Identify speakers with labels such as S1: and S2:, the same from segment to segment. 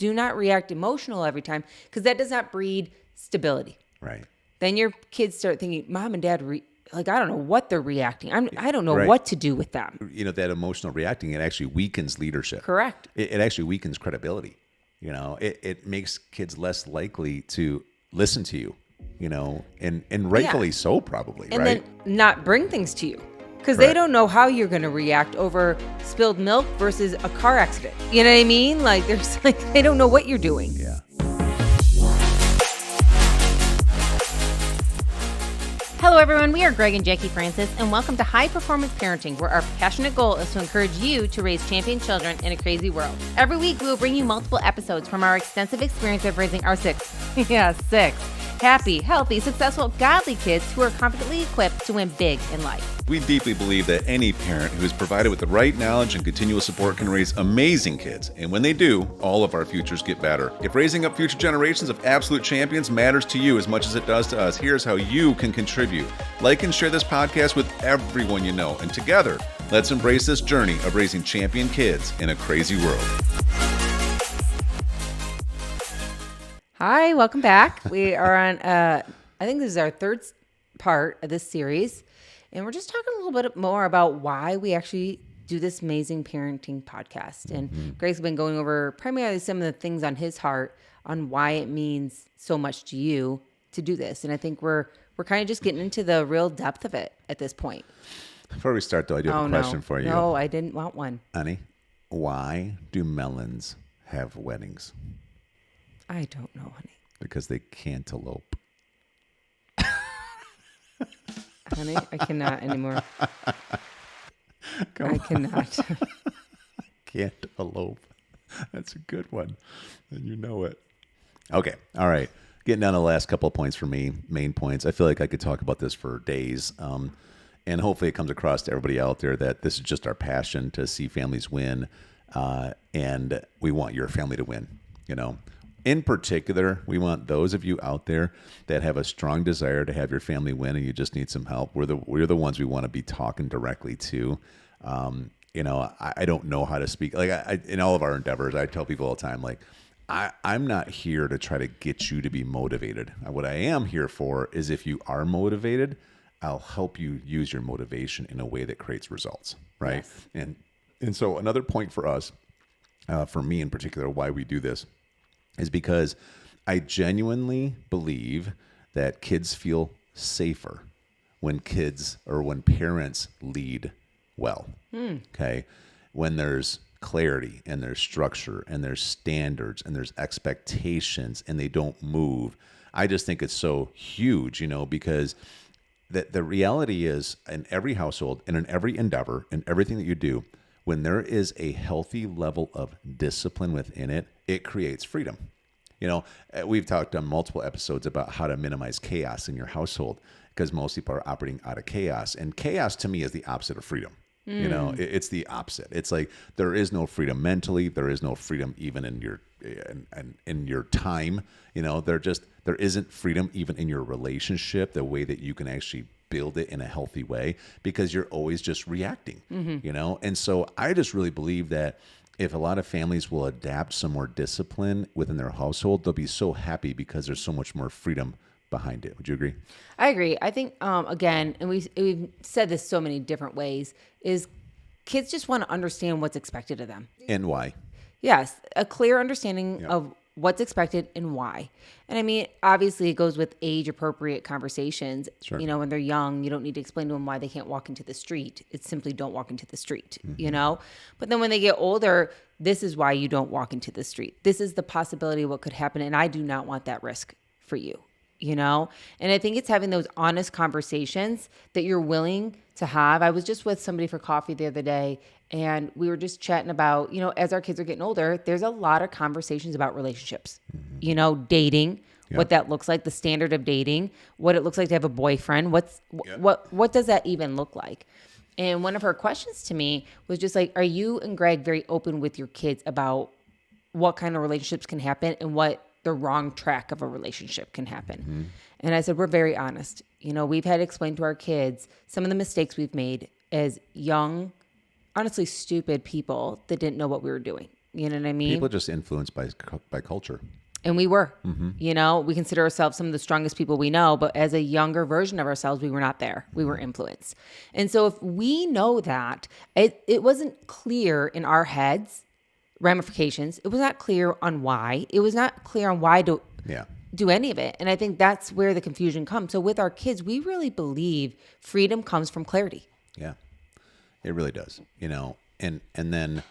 S1: do not react emotional every time, because that does not breed stability.
S2: Right.
S1: Then your kids start thinking, mom and dad, I don't know what they're reacting. I don't know what to do with them.
S2: That emotional reacting, it actually weakens leadership.
S1: Correct.
S2: It actually weakens credibility. It makes kids less likely to listen to you, and rightfully so, probably,
S1: and
S2: right?
S1: then not bring things to you, because they don't know how you're going to react over spilled milk versus a car accident. You know what I mean? Like, they don't know what you're doing.
S2: Yeah.
S3: Hello, everyone. We are Greg and Jacquie Francis, and welcome to High Performance Parenting, where our passionate goal is to encourage you to raise champion children in a crazy world. Every week, we will bring you multiple episodes from our extensive experience of raising our six happy, healthy, successful, godly kids who are confidently equipped to win big in life.
S4: We deeply believe that any parent who is provided with the right knowledge and continual support can raise amazing kids. And when they do, all of our futures get better. If raising up future generations of absolute champions matters to you as much as it does to us, here's how you can contribute. Like and share this podcast with everyone you know. And together, let's embrace this journey of raising champion kids in a crazy world.
S1: Hi, welcome back. We are on, I think this is our third part of this series. And we're just talking a little bit more about why we actually do this amazing parenting podcast. And Greg's been going over primarily some of the things on his heart on why it means so much to you to do this. And I think we're kind of just getting into the real depth of it at this point.
S2: Before we start, though, I do have a question for you.
S1: No, I didn't want one.
S2: Honey, why do melons have weddings?
S1: I don't know, honey.
S2: Because they cantaloupe.
S1: Honey, I cannot anymore. I cannot.
S2: Cantaloupe. That's a good one. And you know it. Okay. All right. Getting down to the last couple of points for me, main points. I feel like I could talk about this for days. And hopefully it comes across to everybody out there that this is just our passion to see families win. And we want your family to win, In particular, we want those of you out there that have a strong desire to have your family win and you just need some help. We're the ones we want to be talking directly to. I don't know how to speak. Like in all of our endeavors, I tell people all the time, like, I'm not here to try to get you to be motivated. What I am here for is if you are motivated, I'll help you use your motivation in a way that creates results, right? Yes. And so another point for us, for me in particular, why we do this, is because I genuinely believe that kids feel safer when parents lead well. Okay. When there's clarity and there's structure and there's standards and there's expectations and they don't move. I just think it's so huge, because the reality is in every household and in every endeavor and everything that you do, when there is a healthy level of discipline within it, it creates freedom. We've talked on multiple episodes about how to minimize chaos in your household because most people are operating out of chaos. And chaos to me is the opposite of freedom. It's the opposite. It's like there is no freedom mentally. There is no freedom even in your time. There isn't freedom even in your relationship, the way that you can actually build it in a healthy way because you're always just reacting, And so I just really believe that if a lot of families will adapt some more discipline within their household, they'll be so happy because there's so much more freedom behind it. Would you agree?
S1: I agree. I think, again, and we've said this so many different ways, is kids just want to understand what's expected of them.
S2: And why.
S1: Yes, a clear understanding of what's expected and why. And I mean, obviously it goes with age-appropriate conversations. Sure. When they're young, you don't need to explain to them why they can't walk into the street. It's simply don't walk into the street, But then when they get older, this is why you don't walk into the street. This is the possibility of what could happen, and I do not want that risk for you, And I think it's having those honest conversations that you're willing to have. I was just with somebody for coffee the other day, and we were just chatting about, as our kids are getting older, there's a lot of conversations about relationships, dating, what that looks like, the standard of dating, what it looks like to have a boyfriend. What does that even look like? And one of her questions to me was just like, are you and Greg very open with your kids about what kind of relationships can happen and what the wrong track of a relationship can happen? And I said, we're very honest. We've had to explain to our kids some of the mistakes we've made as young, honestly stupid people that didn't know what we were doing. You know what I mean?
S2: People are just influenced by culture.
S1: And we were, we consider ourselves some of the strongest people we know, but as a younger version of ourselves, we were not there. We were influenced. And so if we know that, it wasn't clear in our heads, ramifications. It was not clear on why. It was not clear on why to do any of it. And I think that's where the confusion comes. So with our kids, we really believe freedom comes from clarity.
S2: Yeah, it really does. And then,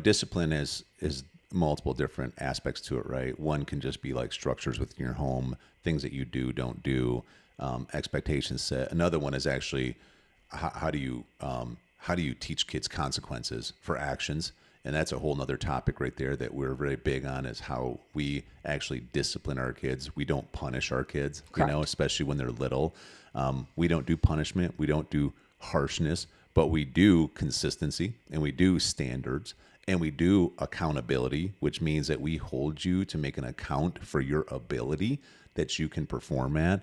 S2: discipline is multiple different aspects to it, right? One can just be like structures within your home, things that you do, don't do, expectations set. Another one is actually how do you teach kids consequences for actions? And that's a whole nother topic right there that we're very big on, is how we actually discipline our kids. We don't punish our kids, especially when they're little. We don't do punishment. We don't do harshness, but we do consistency, and we do standards, and we do accountability, which means that we hold you to make an account for your ability that you can perform at.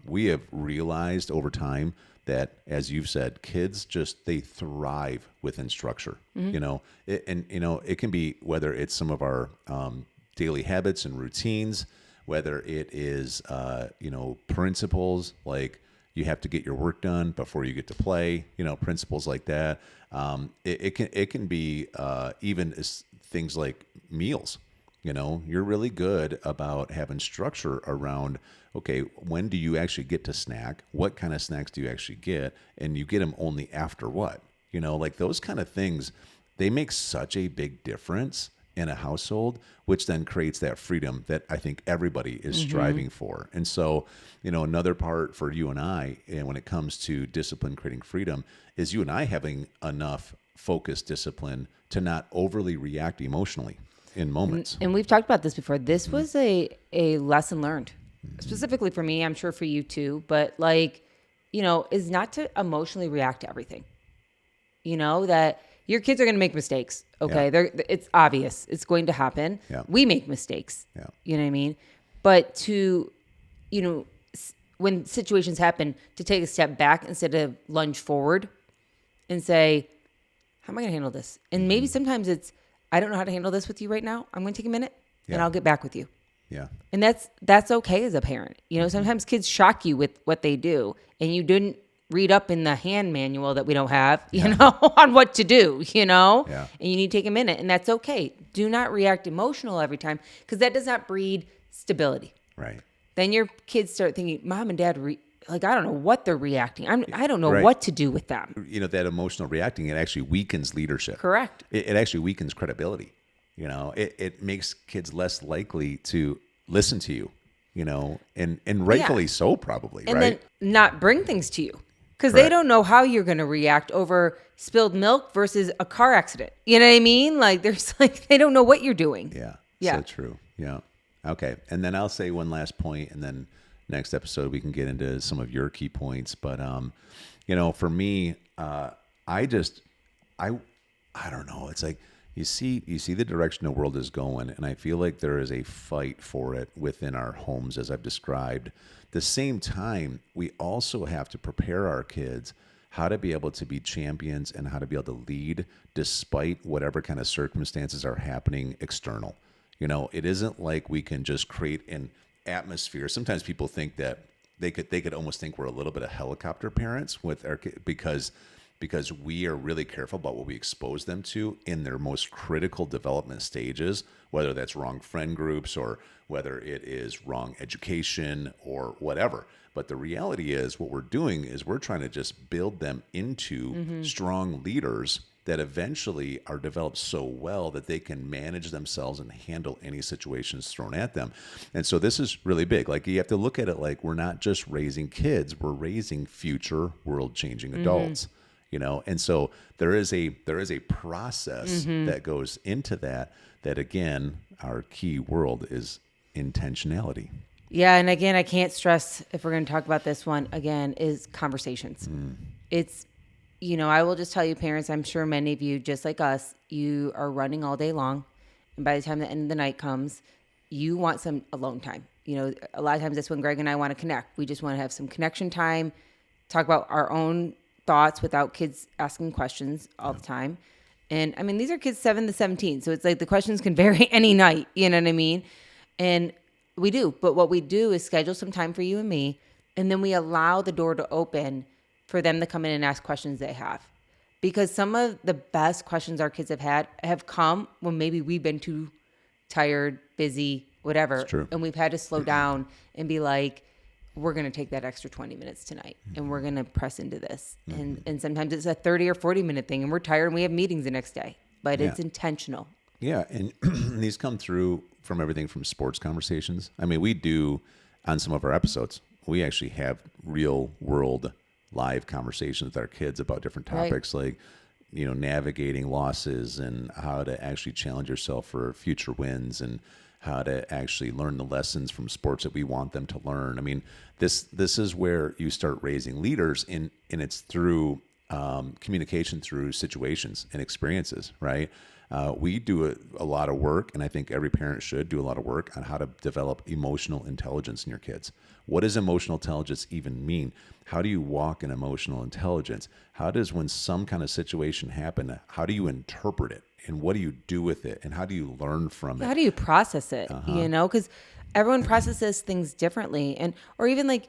S2: We have realized over time that, as you've said, kids they thrive within structure. It can be whether it's some of our daily habits and routines, whether it is principles like you have to get your work done before you get to play, principles like that. It can be even things like meals. You're really good about having structure around, okay, when do you actually get to snack? What kind of snacks do you actually get? And you get them only after what? Like those kind of things, they make such a big difference in a household, which then creates that freedom that I think everybody is striving for. And so, another part for you and I, and when it comes to discipline, creating freedom, is you and I having enough focus, discipline to not overly react emotionally in moments.
S1: And we've talked about this before. This was a lesson learned, specifically for me. I'm sure for you too, but is not to emotionally react to everything. That your kids are going to make mistakes. Okay. Yeah. It's obvious. It's going to happen. Yeah. We make mistakes. Yeah. You know what I mean? But to, when situations happen, to take a step back instead of lunge forward and say, how am I going to handle this? And maybe sometimes it's, I don't know how to handle this with you right now. I'm going to take a minute and I'll get back with you. Yeah. And that's okay as a parent. Sometimes kids shock you with what they do, and you didn't read up in the hand manual that we don't have, on what to do, and you need to take a minute, and that's okay. Do not react emotional every time, because that does not breed stability. Right. Then your kids start thinking, mom and dad, I don't know what they're reacting. I don't know what to do with them.
S2: That emotional reacting, it actually weakens leadership.
S1: Correct.
S2: It actually weakens credibility. It makes kids less likely to listen to you, and rightfully so probably,
S1: and
S2: right?
S1: then not bring things to you. Because they don't know how you're going to react over spilled milk versus a car accident. You know what I mean? They don't know what you're doing.
S2: Yeah. So true. Yeah. Okay. And then I'll say one last point, and then next episode we can get into some of your key points. But, for me, I don't know. It's like, you see the direction the world is going, and I feel like there is a fight for it within our homes, as I've described. At the same time, we also have to prepare our kids how to be able to be champions and how to be able to lead despite whatever kind of circumstances are happening external. It isn't like we can just create an atmosphere. Sometimes people think that they could almost think we're a little bit of helicopter parents with our kids because we are really careful about what we expose them to in their most critical development stages, whether that's wrong friend groups or whether it is wrong education or whatever. But the reality is what we're doing is we're trying to just build them into strong leaders that eventually are developed so well that they can manage themselves and handle any situations thrown at them. And so this is really big. You have to look at it like we're not just raising kids, we're raising future world-changing adults. And so there is a process that goes into that again, our key word is intentionality.
S1: Yeah. And again, I can't stress, if we're going to talk about this one again, is conversations. It's, I will just tell you, parents, I'm sure many of you, just like us, you are running all day long. And by the time the end of the night comes, you want some alone time. A lot of times that's when Greg and I want to connect. We just want to have some connection time, talk about our own thoughts without kids asking questions all the time. And I mean, these are kids 7 to 17. So it's like the questions can vary any night. You know what I mean? And we do. But what we do is schedule some time for you and me. And then we allow the door to open for them to come in and ask questions they have. Because some of the best questions our kids have had have come when maybe we've been too tired, busy, whatever.
S2: It's true.
S1: And we've had to slow down and be like, we're going to take that extra 20 minutes tonight and we're going to press into this. And sometimes it's a 30 or 40 minute thing and we're tired and we have meetings the next day, but it's intentional.
S2: Yeah. And these come through from everything from sports conversations. I mean, we do on some of our episodes, we actually have real world live conversations with our kids about different topics, like, navigating losses and how to actually challenge yourself for future wins and how to actually learn the lessons from sports that we want them to learn. I mean, this is where you start raising leaders, and it's through communication through situations and experiences, right? We do a lot of work, and I think every parent should do a lot of work on how to develop emotional intelligence in your kids. What does emotional intelligence even mean? How do you walk in emotional intelligence? How does, when some kind of situation happen, how do you interpret it? And what do you do with it? And how do you learn from it?
S1: How do you process it? Because everyone processes things differently. Or even like,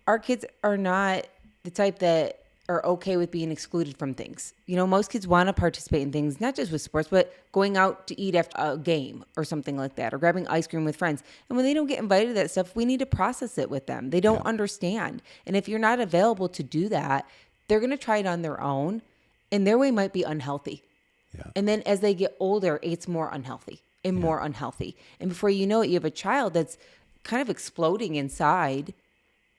S1: our kids are not the type that are okay with being excluded from things. Most kids want to participate in things, not just with sports, but going out to eat after a game or something like that, or grabbing ice cream with friends. And when they don't get invited to that stuff, we need to process it with them. They don't understand. And if you're not available to do that, they're going to try it on their own, and their way might be unhealthy. Yeah. And then as they get older, it's more unhealthy and more unhealthy. And before you know it, you have a child that's kind of exploding inside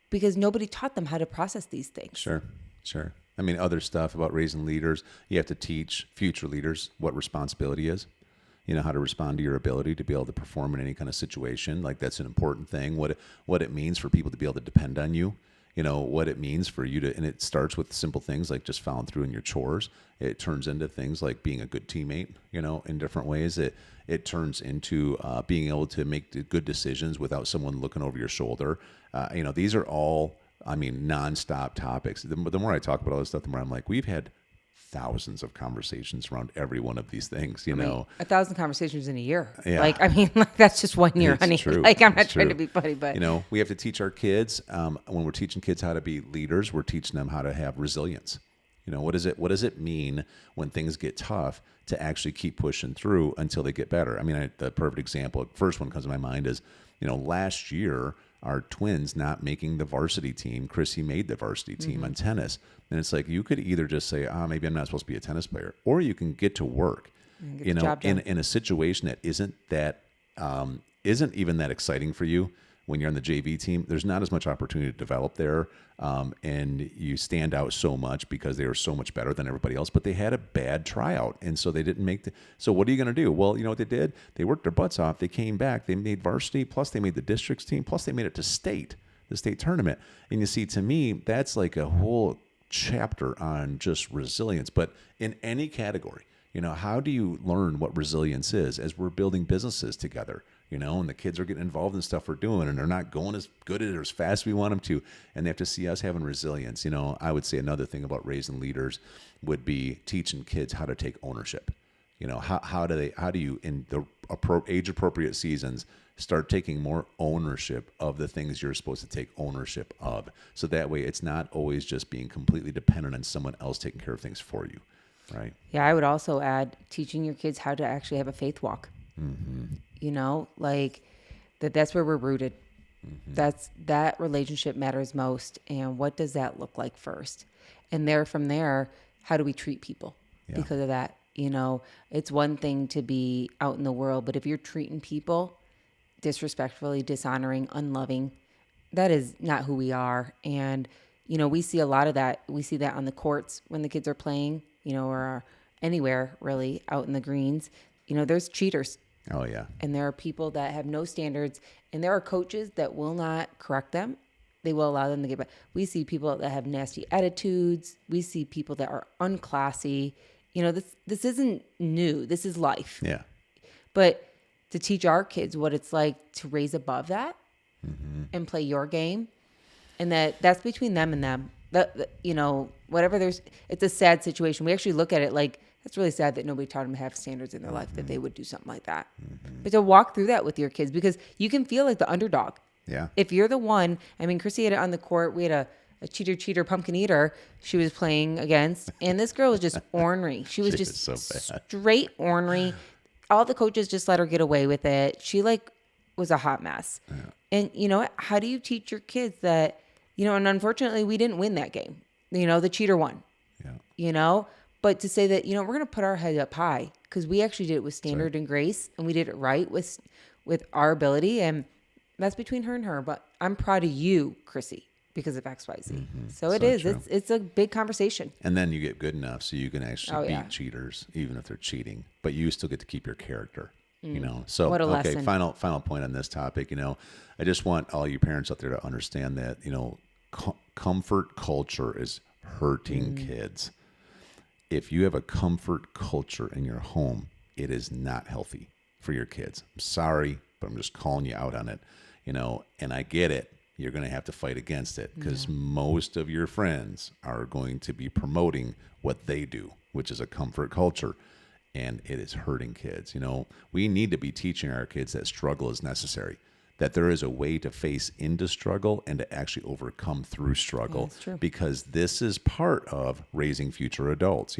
S1: because nobody taught them how to process these things.
S2: Sure. I mean, other stuff about raising leaders, you have to teach future leaders what responsibility is, how to respond to your ability to be able to perform in any kind of situation. Like, that's an important thing, what it means for people to be able to depend on you, what it means for you to, and it starts with simple things like just following through in your chores. It turns into things like being a good teammate, in different ways. It turns into being able to make good decisions without someone looking over your shoulder. These are all, nonstop topics. The more I talk about all this stuff, the more I'm like, we've had thousands of conversations around every one of these things,
S1: 1,000 conversations in a year.
S2: Yeah.
S1: That's just 1 year,
S2: It's
S1: honey.
S2: true.
S1: I'm not
S2: It's
S1: trying
S2: true.
S1: to be funny, but
S2: we have to teach our kids, when we're teaching kids how to be leaders, we're teaching them how to have resilience. What does it mean when things get tough to actually keep pushing through until they get better? The perfect example, first one comes to my mind is, last year, our twins not making the varsity team. Chrissy made the varsity team on tennis. And it's like, you could either just say, maybe I'm not supposed to be a tennis player, or you can get to work, in a situation that isn't even that exciting for you. When you're on the JV team, there's not as much opportunity to develop there. And you stand out so much because they were so much better than everybody else, but they had a bad tryout. And so they didn't make so what are you going to do? Well, you know what they did? They worked their butts off. They came back, they made varsity, plus they made the districts team, plus they made it to the state tournament. And you see, to me, that's like a whole chapter on just resilience, but in any category. How do you learn what resilience is as we're building businesses together? And the kids are getting involved in stuff we're doing, and they're not going as good at it or as fast as we want them to, and they have to see us having resilience. I would say another thing about raising leaders would be teaching kids how to take ownership. How do you in the age appropriate seasons start taking more ownership of the things you're supposed to take ownership of, so that way it's not always just being completely dependent on someone else taking care of things for you, right?
S1: Yeah, I would also add teaching your kids how to actually have a faith walk. Mm-hmm. That's where we're rooted. Mm-hmm. That relationship matters most. And what does that look like first? And from there, how do we treat people because of that? It's one thing to be out in the world, but if you're treating people disrespectfully, dishonoring, unloving, that is not who we are. And, we see a lot of that. We see that on the courts when the kids are playing, or anywhere really out in the greens. There's cheaters.
S2: Oh, yeah.
S1: And there are people that have no standards, and there are coaches that will not correct them. They will allow them to get back. We see people that have nasty attitudes. We see people that are unclassy. This isn't new. This is life.
S2: Yeah.
S1: But to teach our kids what it's like to raise above that and play your game, and that's between them and them. Whatever it's a sad situation. We actually look at it like that's really sad that nobody taught them to have standards in their life, that they would do something like that. But to walk through that with your kids, because you can feel like the underdog.
S2: Yeah.
S1: If you're the one, I mean, Chrissy had it on the court. We had a cheater, pumpkin eater she was playing against. And this girl was just ornery. She was just
S2: so bad.
S1: Straight ornery. All the coaches just let her get away with it. She was a hot mess. Yeah. And you know what? How do you teach your kids that, and unfortunately we didn't win that game. The cheater won. Yeah. But to say that, we're going to put our head up high because we actually did it with standard and grace, and we did it right with our ability, and that's between her and her. But I'm proud of you, Chrissy, because of X, Y, Z. So it is. True. It's a big conversation.
S2: And then you get good enough so you can actually beat cheaters, even if they're cheating. But you still get to keep your character. So
S1: what a lesson.
S2: Final point on this topic. I just want all you parents out there to understand that comfort culture is hurting kids. If you have a comfort culture in your home, it is not healthy for your kids. I'm sorry, but I'm just calling you out on it. And I get it. You're going to have to fight against it because most of your friends are going to be promoting what they do, which is a comfort culture. And it is hurting kids. We need to be teaching our kids that struggle is necessary, that there is a way to face into struggle and to actually overcome through struggle, because this is part of raising future adults.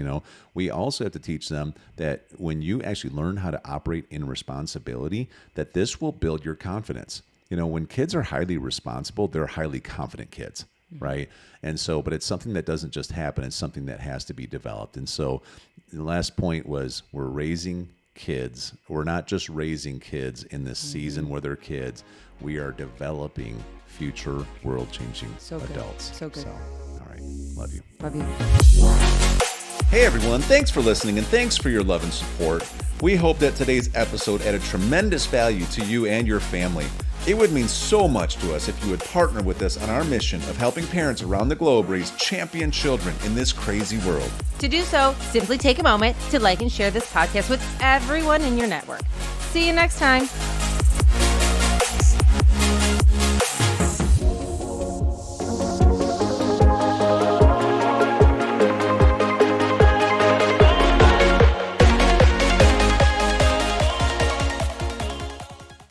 S2: We also have to teach them that when you actually learn how to operate in responsibility, that this will build your confidence. When kids are highly responsible, they're highly confident kids. Right. And so, but it's something that doesn't just happen. It's something that has to be developed. And so the last point was we're raising kids. We're not just raising kids in this season where they're kids. We are developing future world-changing adults.
S1: So good.
S2: All right. Love you.
S1: Love you.
S4: Hey, everyone. Thanks for listening, and thanks for your love and support. We hope that today's episode added tremendous value to you and your family. It would mean so much to us if you would partner with us on our mission of helping parents around the globe raise champion children in this crazy world.
S3: To do so, simply take a moment to like and share this podcast with everyone in your network. See you next time.